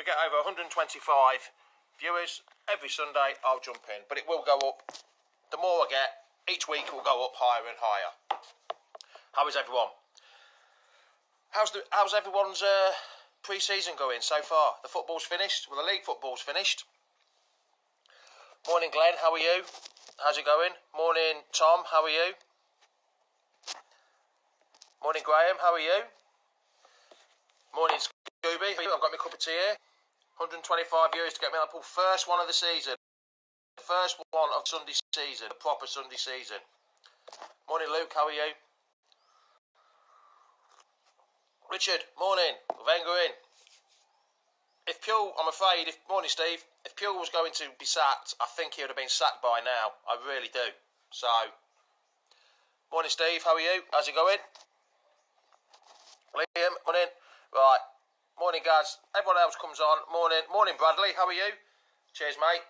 we get over 125 viewers every Sunday, I'll jump in. But it will go up. The more I get, each week it will go up higher and higher. How is everyone? How's everyone's pre-season going so far? The football's finished. Well, the league football's finished. Morning, Glenn. How are you? How's it going? Morning, Tom. How are you? Morning, Graham. How are you? Morning, Scooby. I've got my cup of tea here. 125 viewers to get me on the pool. First one of the season. First one of Sunday season. A proper Sunday season. Morning, Luke. How are you? Richard. Morning. Wenger in. Morning, Steve. If Puel was going to be sacked, I think he would have been sacked by now. I really do. So, morning, Steve. How are you? How's it going? Liam. Morning. Right. Morning, guys. Everyone else comes on. Morning, Bradley. How are you? Cheers, mate.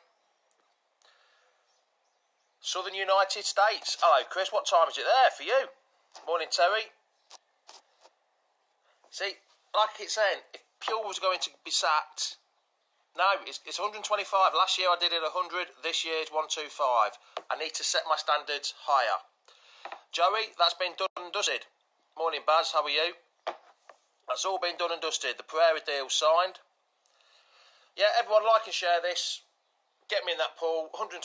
Southern United States. Hello, Chris. What time is it there for you? Morning, Terry. See, like it's saying, if Puel was going to be sacked, no, it's 125. Last year I did it 100. This year it's 125. I need to set my standards higher. Joey, that's been done and dusted. Morning, Baz. How are you? That's all been done and dusted. The Pereira deal signed. Yeah, everyone like and share this. Get me in that pool. 125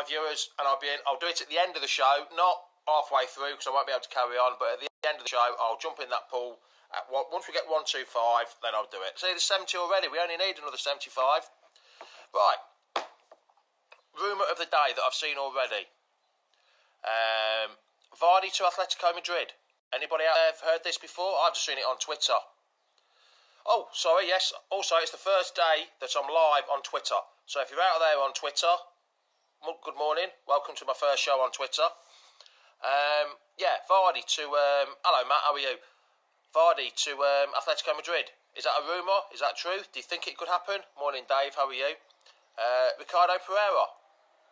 viewers, and I'll be in. I'll do it at the end of the show, not halfway through, because I won't be able to carry on. But at the end of the show, I'll jump in that pool. Once we get 125, then I'll do it. See, there's 70 already. We only need another 75. Right. Rumour of the day that I've seen already. Vardy to Atletico Madrid. Anybody out there have heard this before? I've just seen it on Twitter. Oh, sorry, yes. Also, it's the first day that I'm live on Twitter. So if you're out there on Twitter, good morning. Welcome to my first show on Twitter. Yeah, Vardy to... hello, Matt. How are you? Vardy to Atletico Madrid. Is that a rumour? Is that true? Do you think it could happen? Morning, Dave. How are you? Ricardo Pereira.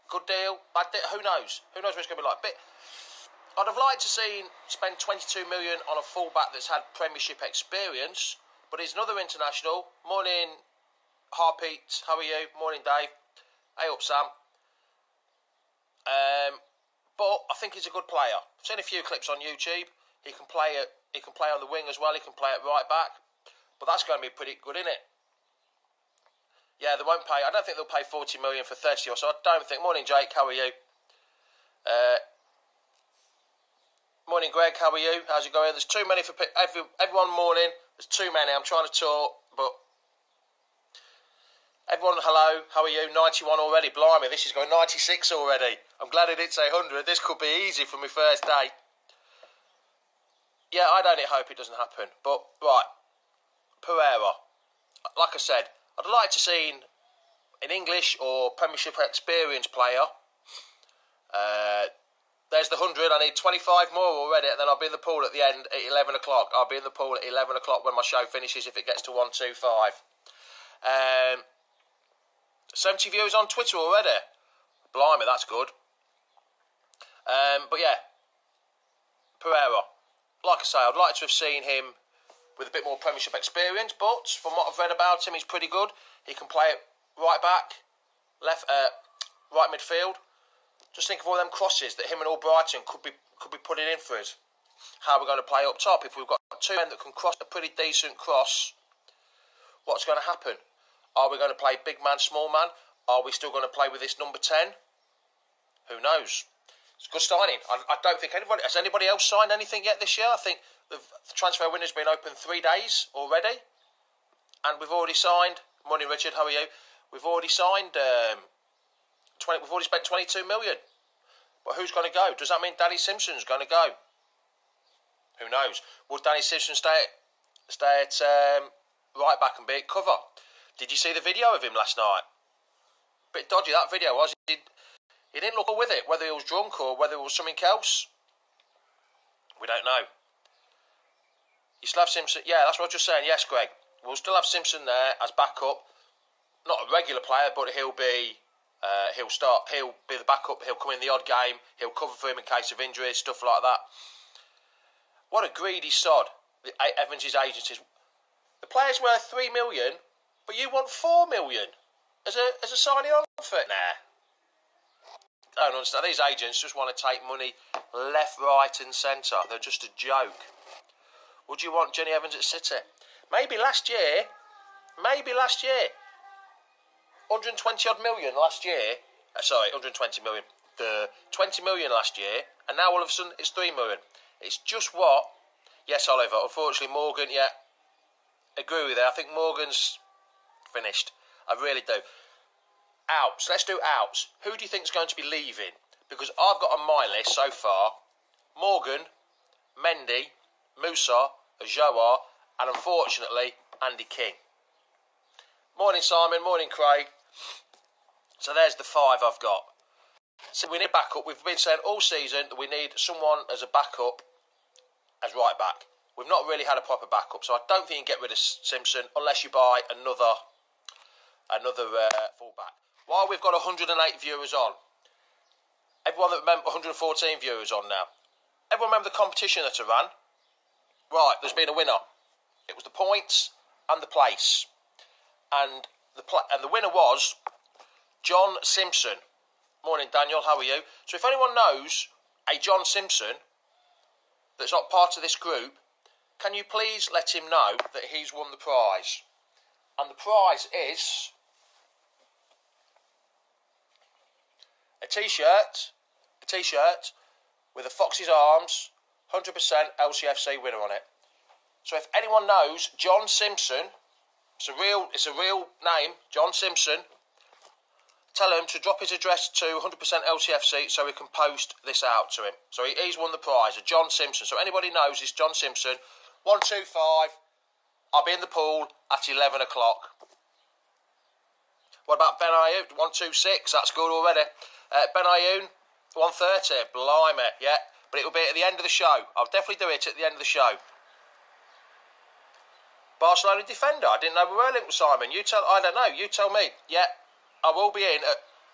Good deal. Bad deal. Who knows? Who knows what it's going to be like? I'd have liked to spend 22 million on a fullback that's had Premiership experience, but he's another international. Morning, Harpeet. How are you? Morning, Dave. Hey up, Sam. But I think he's a good player. I've seen a few clips on YouTube. He can play on the wing as well. He can play at right back. But that's going to be pretty good, isn't it? Yeah, they won't pay. I don't think they'll pay 40 million for 30 or so. I don't think. Morning, Jake. How are you? Morning, Greg. How are you? How's it going? There's too many for everyone. Morning. There's too many. I'm trying to talk, but everyone, hello. How are you? 91 already. Blimey, this is going 96 already. I'm glad I didn't say 100. This could be easy for my first day. Yeah, I'd only hope it doesn't happen. But right, Pereira. Like I said, I'd like to see an English or Premiership experienced player. There's the 100. I need 25 more already, and then I'll be in the pool at the end at 11 o'clock. I'll be in the pool at 11 o'clock when my show finishes if it gets to 125. 70 viewers on Twitter already. Blimey, that's good. But yeah, Pereira. Like I say, I'd like to have seen him with a bit more Premiership experience, but from what I've read about him, he's pretty good. He can play it right back, right midfield. Just think of all them crosses that him and Albrighton could be putting in for us. How we're going to play up top. If we've got two men that can cross a pretty decent cross, what's going to happen? Are we going to play big man, small man? Are we still going to play with this number 10? Who knows? It's a good signing. I don't think has anybody else signed anything yet this year? I think the transfer window's been open 3 days already, and we've already signed. Morning, Richard. How are you? We've already signed. We've already spent 22 million. But who's going to go? Does that mean Danny Simpson's going to go? Who knows? Would Danny Simpson stay at right back and be at cover? Did you see the video of him last night? Bit dodgy that video was. He didn't look with it, whether he was drunk or whether it was something else. We don't know. You still have Simpson. Yeah, that's what I was just saying. Yes, Greg. We'll still have Simpson there as backup. Not a regular player, but he'll be the backup. He'll come in the odd game. He'll cover for him in case of injuries, stuff like that. What a greedy sod, Evans' agencies. The player's worth 3 million, But you want 4 million as a signing on for it? Nah. I don't understand. These agents just want to take money left, right and centre. They're just a joke. Would you want Jenny Evans at City? Maybe last year. 120 odd million last year. 120 million. The 20 million last year. And now all of a sudden it's 3 million. It's just what... Yes, Oliver. Unfortunately, Morgan, yeah. Agree with that. I think Morgan's finished. I really do. Outs. Let's do outs. Who do you think is going to be leaving? Because I've got on my list so far Morgan, Mendy, Musa, Ajoa, and unfortunately Andy King. Morning Simon, morning Craig. So there's the 5 I've got. So we need backup. We've been saying all season that we need someone as a backup as right back. We've not really had a proper backup, so I don't think you can get rid of Simpson unless you buy another full-back. While we've got 108 viewers on, everyone that remember 114 viewers on now. Everyone remember the competition that I ran? Right, there's been a winner. It was the points and the place, and the winner was John Simpson. Morning, Daniel. How are you? So if anyone knows a John Simpson that's not part of this group, can you please let him know that he's won the prize? And the prize is a t-shirt with a Fox's Arms 100% LCFC winner on it. So if anyone knows John Simpson, it's a real name, John Simpson, tell him to drop his address to 100% LCFC so we can post this out to him. So he's won the prize, a John Simpson. So anybody knows this John Simpson, 125, I'll be in the pool at 11 o'clock. What about Ben Ayoun? 126, that's good already. Ben Ayoun, 130, blimey, yeah. But it will be at the end of the show. I'll definitely do it at the end of the show. Barcelona defender, I didn't know we were linked with Simon. I don't know, you tell me. Yeah, I will be in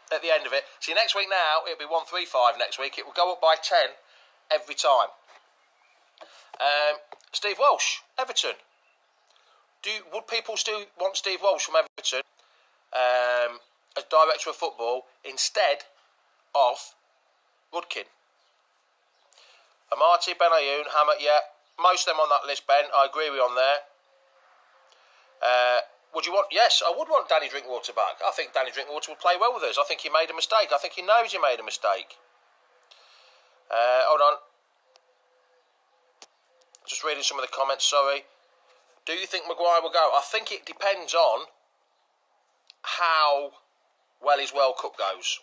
at the end of it. See, next week now, it'll be 135 next week. It will go up by 10 every time. Steve Walsh, Everton. Would people still want Steve Walsh from Everton as director of football instead of Rudkin? Amati, Ben Ayoun, Hammett, yeah. Most of them on that list, Ben. I agree with you on there. Would you want... Yes, I would want Danny Drinkwater back. I think Danny Drinkwater would play well with us. I think he made a mistake. I think he knows he made a mistake. Hold on. Just reading some of the comments, sorry. Do you think Maguire will go? I think it depends on how well his World Cup goes.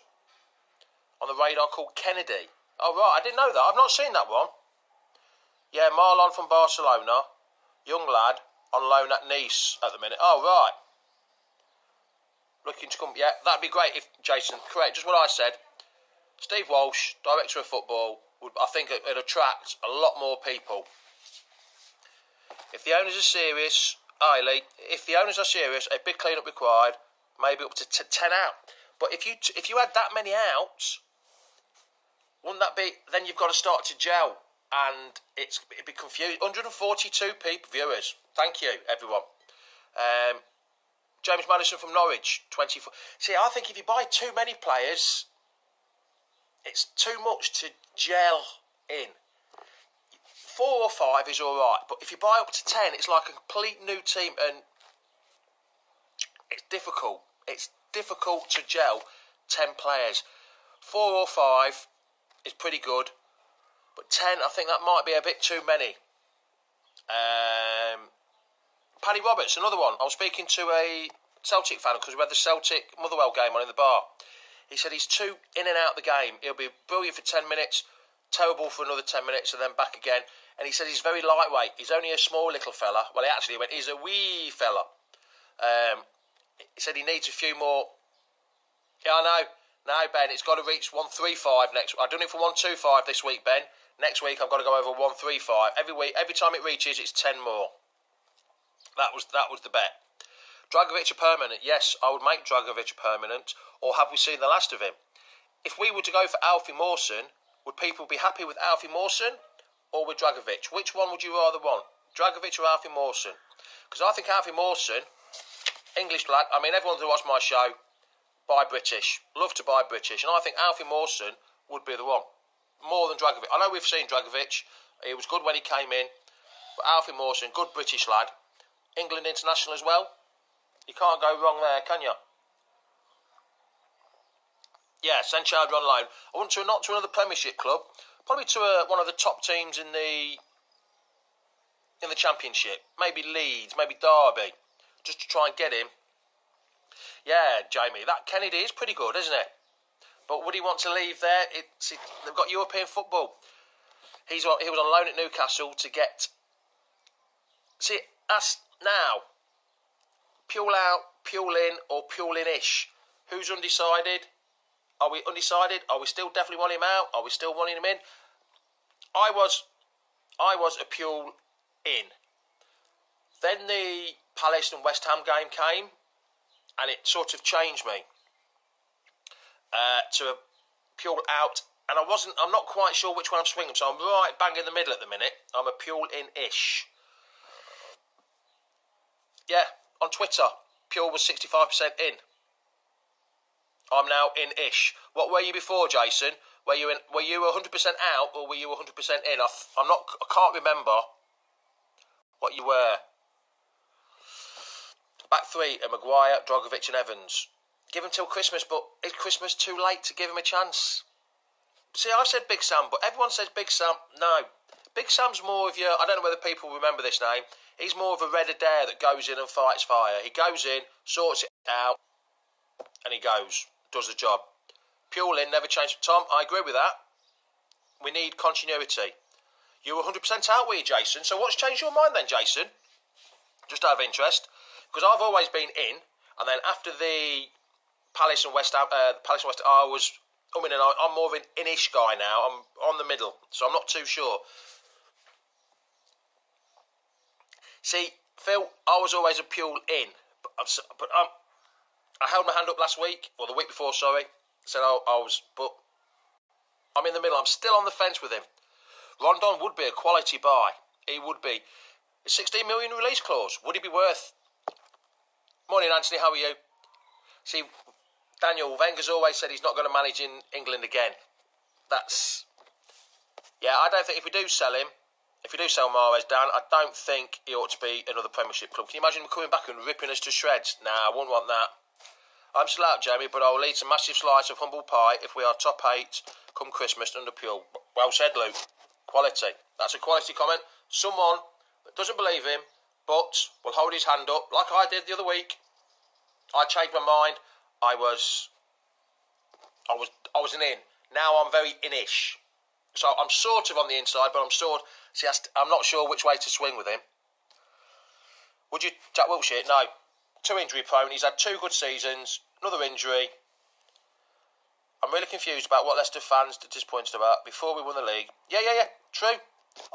On the radar called Kennedy. Oh, right, I didn't know that. I've not seen that one. Yeah, Marlon from Barcelona. Young lad on loan at Nice at the minute. Oh, right. Looking to come... Yeah, that'd be great if... Jason, correct, just what I said. Steve Walsh, director of football, I think it'd attract a lot more people. If the owners are serious, if the owners are serious, a big clean-up required, maybe up to 10 out. But if you had that many outs, wouldn't that be... Then you've got to start to gel, and it'd be confused. 142 people, viewers. Thank you, everyone. James Madison from Norwich, 24. See, I think if you buy too many players, it's too much to gel in. 4 or 5 is all right, but if you buy up to 10, it's like a complete new team, and it's difficult. It's difficult to gel 10 players. 4 or 5 is pretty good, but 10, I think that might be a bit too many. Paddy Roberts, another one. I was speaking to a Celtic fan because we had the Celtic Motherwell game on in the bar. He said he's too in and out of the game. He'll be brilliant for 10 minutes, terrible for another 10 minutes, and then back again. And he said he's very lightweight. He's only a small little fella. Well, he went, he's a wee fella. He said he needs a few more. Yeah, I know. No, Ben, it's got to reach 135 next week. I've done it for 125 this week, Ben. Next week, I've got to go over 135. Every week, every time it reaches, it's 10 more. That was the bet. Dragovic a permanent? Yes, I would make Dragovic a permanent. Or have we seen the last of him? If we were to go for Alfie Mawson, would people be happy with Alfie Mawson or with Dragovic? Which one would you rather want? Dragovic or Alfie Mawson? Because I think Alfie Mawson English lad. I mean, everyone who watched my show, buy British. Love to buy British. And I think Alfie Mawson would be the one. More than Dragovic. I know we've seen Dragovic. He was good when he came in. But Alfie Mawson, good British lad. England international as well. You can't go wrong there, can you? Yeah, send Chowdhury on loan. I want to not to another Premiership club. Probably to one of the top teams in the Championship. Maybe Leeds, maybe Derby. Just to try and get him. Yeah, Jamie, that Kennedy is pretty good, isn't it? But would he want to leave there? They've got European football. He was on loan at Newcastle to get... See, that's now. Puel out, Puel in, or Puel in-ish. Who's undecided? Are we undecided? Are we still definitely wanting him out? Are we still wanting him in? I was a Puel in. Then the Palace and West Ham game came, and it sort of changed me to a Puel out. And I'm not quite sure which one I'm swinging, so I'm right bang in the middle at the minute. I'm a Puel in-ish. Yeah, on Twitter, Puel was 65% in. I'm now in-ish. What were you before, Jason? Were you 100% out, or were you 100% in? I can't remember what you were. Back three are Maguire, Dragovic and Evans. Give him till Christmas, but is Christmas too late to give him a chance? See, I've said Big Sam, but everyone says Big Sam. No. Big Sam's more of your... I don't know whether people remember this name. He's more of a Red Adair that goes in and fights fire. He goes in, sorts it out, and he goes, does the job. Puel in, never changed. Tom, I agree with that. We need continuity. You were 100% out, were you, Jason? So what's changed your mind then, Jason? Just out of interest. Because I've always been in, and then after the Palace and West Ham, I was... I mean, I'm more of an in-ish guy now. I'm on the middle, so I'm not too sure. See, Phil, I was always a Puel in, but I held my hand up last week, or the week before, sorry. Said but I'm in the middle. I'm still on the fence with him. Rondon would be a quality buy. He would be. A 16 million release clause. Would he be worth? Morning, Anthony. How are you? See, Daniel, Wenger's always said he's not going to manage in England again. I don't think if we do sell Mahrez down, I don't think he ought to be another Premiership club. Can you imagine him coming back and ripping us to shreds? Nah, I wouldn't want that. I'm still out, Jamie, but I'll eat a massive slice of humble pie if we are top 8 come Christmas under Puel. Well said, Luke. Quality. That's a quality comment. Someone that doesn't believe him, but will hold his hand up, like I did the other week. I changed my mind. I was an in. Now I'm very in-ish. So I'm sort of on the inside, but I'm not sure which way to swing with him. Would you, Jack Wilshere? No. Too injury prone. He's had 2 good seasons. Another injury. I'm really confused about what Leicester fans are disappointed about before we won the league. Yeah. True.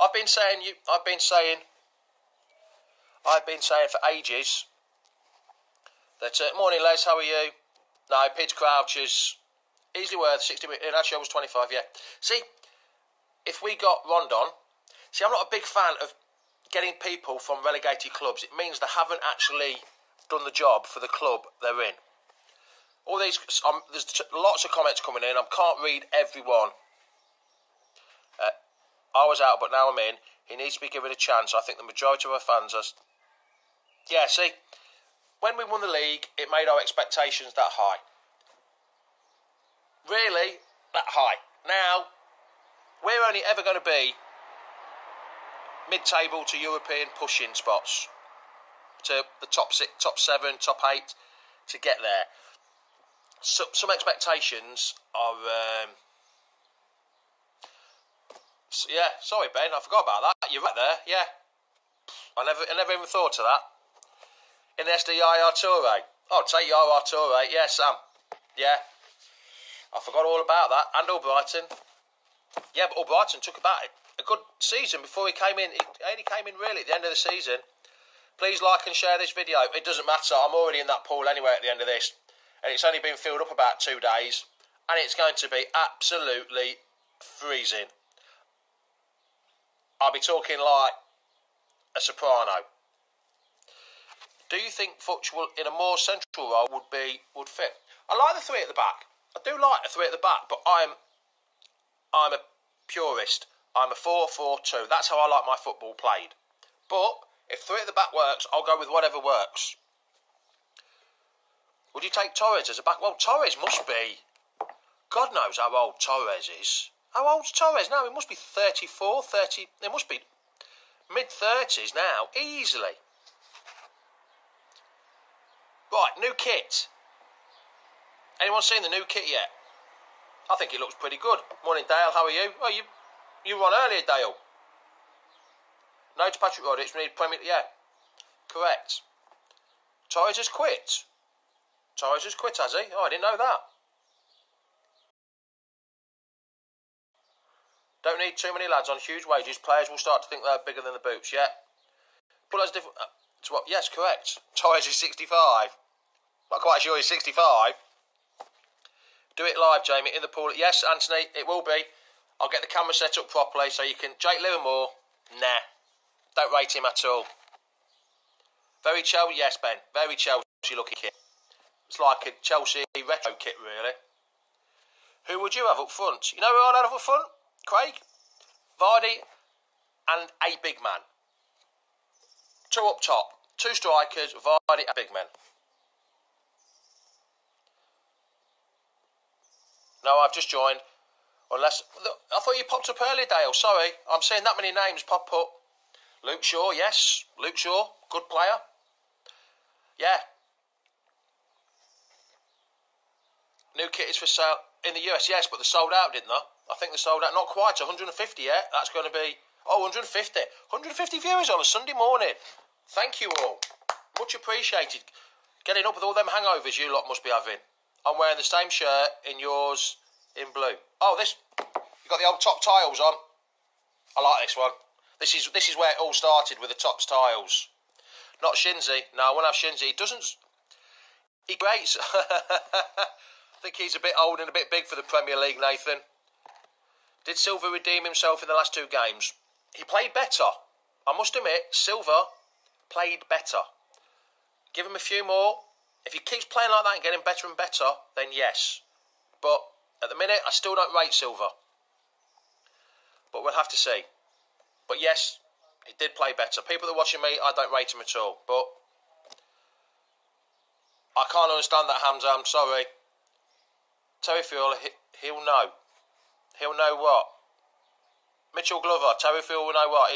I've been saying for ages that morning, Les. How are you? No, Peter Crouch is easily worth 60 million. Actually, I was 25. Yeah. See, if we got Rondon, I'm not a big fan of getting people from relegated clubs. It means they haven't actually done the job for the club they're in. All these, there's lots of comments coming in. I can't read everyone. I was out, but now I'm in. He needs to be given a chance. I think the majority of our fans are... Yeah, see, when we won the league, it made our expectations that high. Really, that high. Now, we're only ever going to be mid-table to European push-in spots. To the top 6, top 7, top 8 to get there. So, some expectations are... yeah, sorry, Ben, I forgot about that. You're right there, yeah. I never even thought of that. Iniesta, Yaya Toure. Oh, take Yaya Toure. Yeah, Sam. Yeah. I forgot all about that. And Albrighton. Yeah, but Albrighton took about a good season before he came in. He only came in really at the end of the season. Please like and share this video. It doesn't matter. I'm already in that pool anyway at the end of this. And it's only been filled up about 2 days. And it's going to be absolutely freezing. I'll be talking like a soprano. Do you think Futch will, in a more central role, would fit? I like the three at the back. I do like the three at the back, but I'm a purist. I'm a 4-4-2. That's how I like my football played. But if three at the back works, I'll go with whatever works. Would you take Torres as a back? Well, Torres must be... God knows how old Torres is. How old's Torres now? He must be 34, 30... It must be mid-30s now, easily. Right, new kit. Anyone seen the new kit yet? I think it looks pretty good. Morning, Dale. How are you? Oh, you were on earlier, Dale. No to Patrick Roddick. We need Premier... Yeah, correct. Torres has quit. Torres has quit, has he? Oh, I didn't know that. Don't need too many lads on huge wages. Players will start to think they're bigger than the boots, yeah. But that's different. To what? Yes, correct. Torres is 65. Not quite sure he's 65. Do it live, Jamie, in the pool. Yes, Anthony, it will be. I'll get the camera set up properly so you can... Jake Livermore? Nah. Don't rate him at all. Very Chelsea, yes, Ben. Very Chelsea looking kit. It's like a Chelsea retro kit, really. Who would you have up front? You know who I'd have up front? Craig, Vardy, and a big man. Two up top. Two strikers, Vardy and big men. No, I've just joined. Unless... I thought you popped up earlier, Dale. Sorry. I'm seeing that many names pop up. Luke Shaw, yes. Luke Shaw, good player. Yeah. New kit is for sale in the US, yes, but they sold out, didn't they? I think they sold out. Not quite, 150 yet. That's going to be... Oh, 150. 150 viewers on a Sunday morning. Thank you all. Much appreciated. Getting up with all them hangovers you lot must be having. I'm wearing the same shirt in yours in blue. Oh, this... You've got the old top tiles on. I like this one. This is where it all started, with the tops tiles. Not Shinzi. No, I won't have Shinzi. He doesn't... He grates. I think he's a bit old and a bit big for the Premier League, Nathan. Did Silva redeem himself in the last two games? He played better. I must admit, Silva played better. Give him a few more. If he keeps playing like that and getting better and better, then yes. But at the minute, I still don't rate Silva. But we'll have to see. But yes, he did play better. People that are watching me, I don't rate him at all. But I can't understand that, Hamza. I'm sorry. Terry Field, he'll know. He'll know what? Mitchell Glover, Terry Field will know what?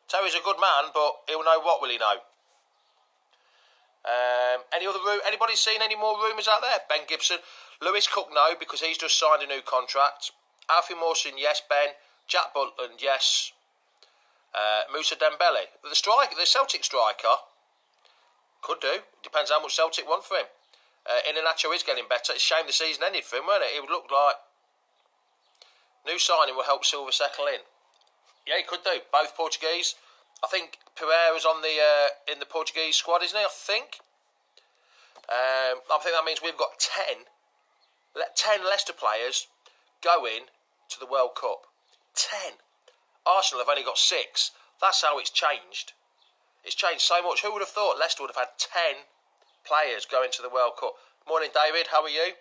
Terry's a good man, but he'll know what, will he know? Anybody seen any more rumours out there? Ben Gibson. Lewis Cook, no, because he's just signed a new contract. Alfie Mawson, yes. Ben. Jack Butland, yes. Moussa Dembele. The Celtic striker, could do. Depends how much Celtic want for him. Iheanacho is getting better. It's a shame the season ended for him, wasn't it? It would look like new signing will help Silva settle in. Yeah, he could do. Both Portuguese. I think Pereira's on the in the Portuguese squad, isn't he? I think that means we've got 10 Leicester players going to the World Cup. 10. Arsenal have only got 6. That's how it's changed. It's changed so much. Who would have thought Leicester would have had 10 players going to the World Cup? Morning, David. How are you?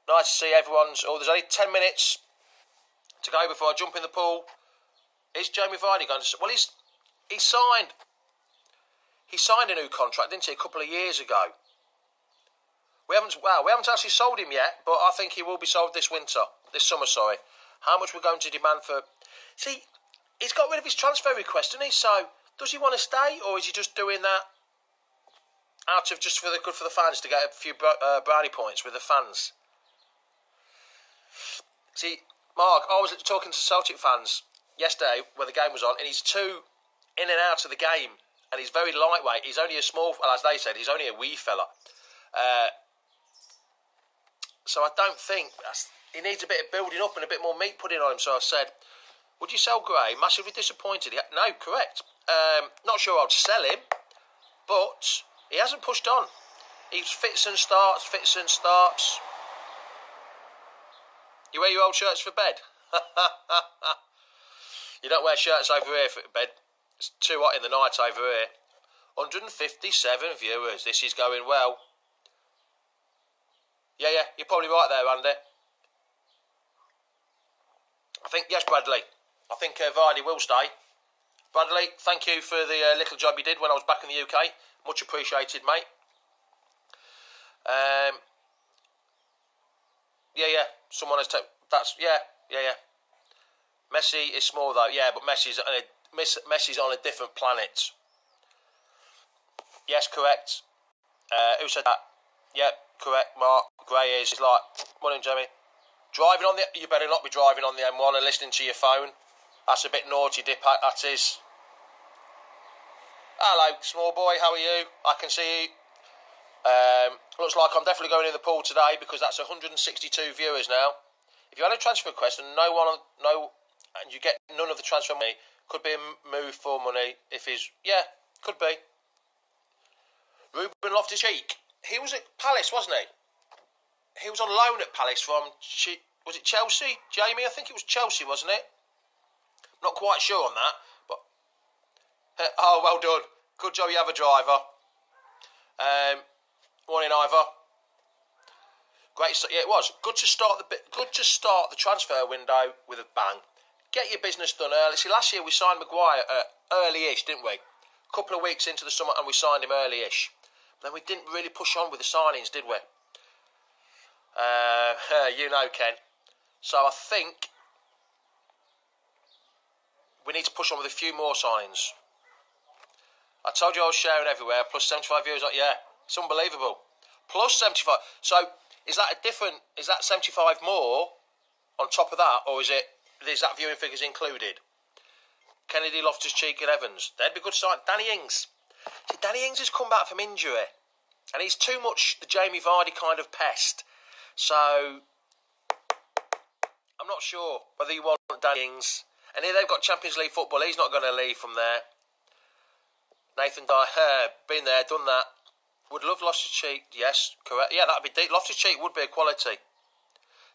Nice to see everyone's... Oh, there's only 10 minutes to go before I jump in the pool. Is Jamie Vardy going to... Well, he signed a new contract, didn't he, a couple of years ago? We haven't actually sold him yet, but I think he will be sold this summer, sorry. How much we're going to demand for... See, he's got rid of his transfer request, hasn't he? So, does he want to stay, or is he just doing that out of just for the good for the fans to get a few brownie points with the fans? See, Mark, I was talking to Celtic fans yesterday when the game was on, and he's too in and out of the game, and he's very lightweight. He's only a small, well, as they said, he's only a wee fella. So I don't think he needs a bit of building up and a bit more meat put in on him. So I said, would you sell Gray? Massively disappointed. No, correct. Not sure I'd sell him, but he hasn't pushed on. He fits and starts. You wear your old shirts for bed? You don't wear shirts over here for bed. It's too hot in the night over here. 157 viewers. This is going well. Yeah, you're probably right there, Andy. I think, yes, Bradley. I think Vardy will stay. Bradley, thank you for the little job you did when I was back in the UK. Much appreciated, mate. Someone has Messi is small though, yeah, but Messi's on a different planet. Yes, correct. Who said that? Yep, correct. Mark Gray is like, morning, Jamie. You better not be driving on the M1 and listening to your phone. That's a bit naughty, Dipak, that is. Hello, small boy, how are you? I can see you. Looks like I'm definitely going in the pool today because that's 162 viewers now. If you had a transfer request and and you get none of the transfer money, could be a move for money. Could be. Ruben Loftus-Cheek, he was at Palace, wasn't he? He was on loan at Palace from, was it Chelsea? Jamie, I think it was Chelsea, wasn't it? Not quite sure on that, but oh, well done. Good job you have a driver. Morning, Ivor. Great, yeah, it was good to start the transfer window with a bang. Get your business done early. See, last year we signed Maguire early-ish, didn't we? A couple of weeks into the summer, and we signed him early-ish. But then we didn't really push on with the signings, did we? You know, Ken. So I think we need to push on with a few more signings. I told you I was sharing everywhere. Plus 75 viewers. Yeah, it's unbelievable. Plus 75. So is that 75 more on top of that, or is that viewing figures included? Kennedy, Loftus-Cheek and Evans. They'd be good sign. Danny Ings. See, Danny Ings has come back from injury. And he's too much the Jamie Vardy kind of pest. So, I'm not sure whether you want Danny Ings. And here they've got Champions League football. He's not going to leave from there. Nathan Dyer, been there, done that. Would love Loftus-Cheek. Yes, correct. Yeah, that'd be deep. Loftus-Cheek would be a quality.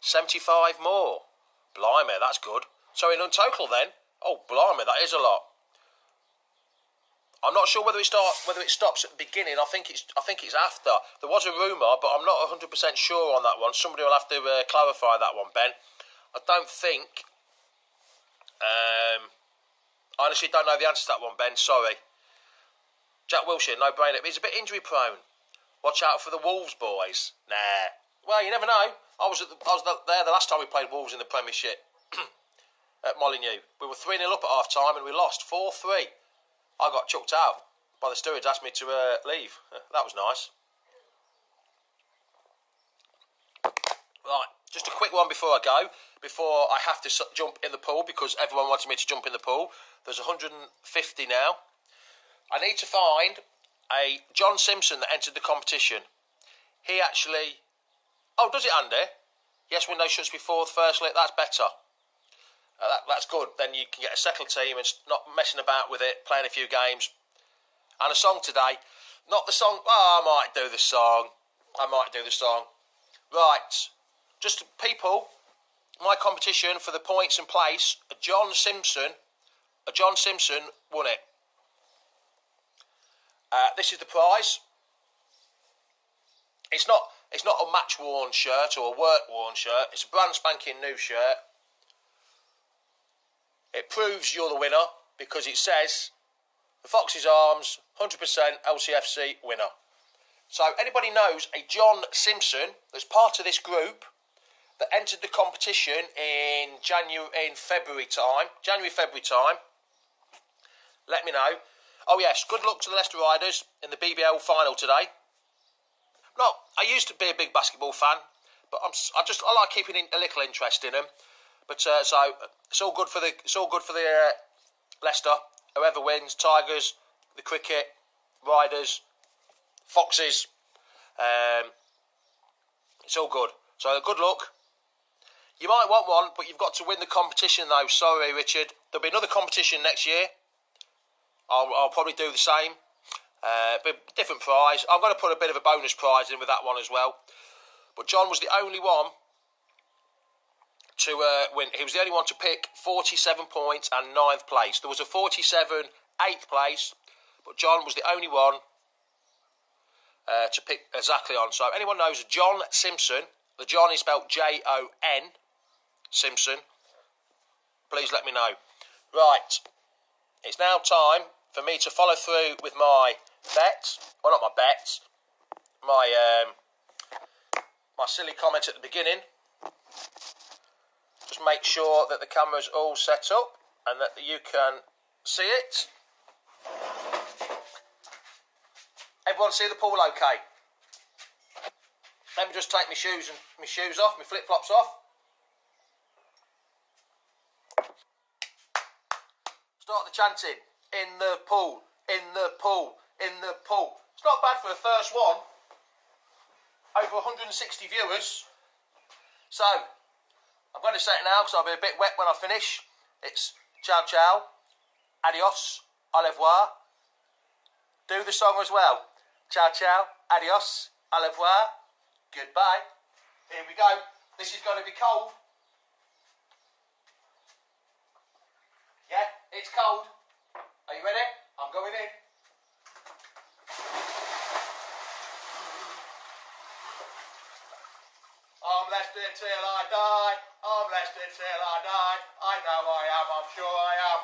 75 more. Blimey, that's good. So in total then, oh blimey, that is a lot. I'm not sure whether it stops at the beginning. I think it's after. There was a rumour, but I'm not 100% sure on that one. Somebody will have to clarify that one, Ben. I don't think. I honestly don't know the answer to that one, Ben. Sorry. Jack Wilshere, no brainer. He's a bit injury prone. Watch out for the Wolves boys. Nah. Well, you never know. I was there the last time we played Wolves in the Premiership at Molineux. We were 3-0 up at half time and we lost 4-3. I got chucked out by the stewards, asked me to leave. That was nice. Right, just a quick one before I go. Before I have to jump in the pool because everyone wanted me to jump in the pool. There's 150 now. I need to find a John Simpson that entered the competition. He actually... Oh, does it, Andy? Yes, window shuts before the first lit. That's better. That's good. Then you can get a settled team and not messing about with it, playing a few games. And a song today. Not the song... Oh, I might do the song. Right. Just people, my competition for the points and place, John Simpson won it. This is the prize. It's not a match-worn shirt or a work-worn shirt. It's a brand spanking new shirt. It proves you're the winner because it says the Fox's Arms 100% LCFC winner. So anybody knows a John Simpson that's part of this group that entered the competition in February time, let me know. Oh yes, good luck to the Leicester Riders in the BBL final today. No, I used to be a big basketball fan, but I like keeping a little interest in them. But so it's all good for the Leicester. Whoever wins, Tigers, the cricket, Riders, Foxes. It's all good. So good luck. You might want one, but you've got to win the competition though. Sorry, Richard. There'll be another competition next year. I'll probably do the same. But different prize. I'm going to put a bit of a bonus prize in with that one as well. But John was the only one to win. He was the only one to pick 47 points and 9th place. There was a 47 8th place, but John was the only one to pick exactly on. So if anyone knows John Simpson, the John is spelled Jon Simpson, please let me know. Right, it's now time for me to follow through with my bet. Well, not my bet, my silly comment at the beginning. Just make sure that the camera's all set up and that you can see it. Everyone see the pool okay? Let me just take my shoes off, my flip-flops off. Start the chanting. In the pool, in the pool, in the pool. It's not bad for the first one. Over 160 viewers. So, I'm going to say it now because I'll be a bit wet when I finish. It's ciao ciao, adios, au revoir. Do the song as well. Ciao ciao, adios, au revoir, goodbye. Here we go. This is going to be cold. Yeah, it's cold. Are you ready? I'm going in. I'm Leicester till I die. I'm Leicester till I die. I know I am, I'm sure I am.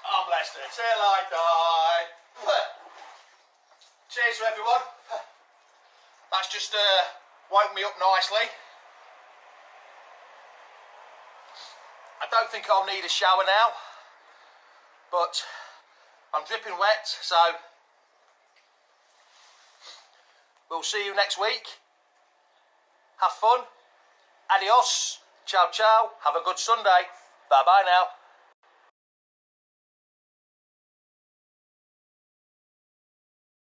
I'm Leicester till I die. Cheers to everyone. That's just woke me up nicely. I don't think I'll need a shower now, but I'm dripping wet, so we'll see you next week. Have fun. Adios. Ciao, ciao. Have a good Sunday. Bye-bye now.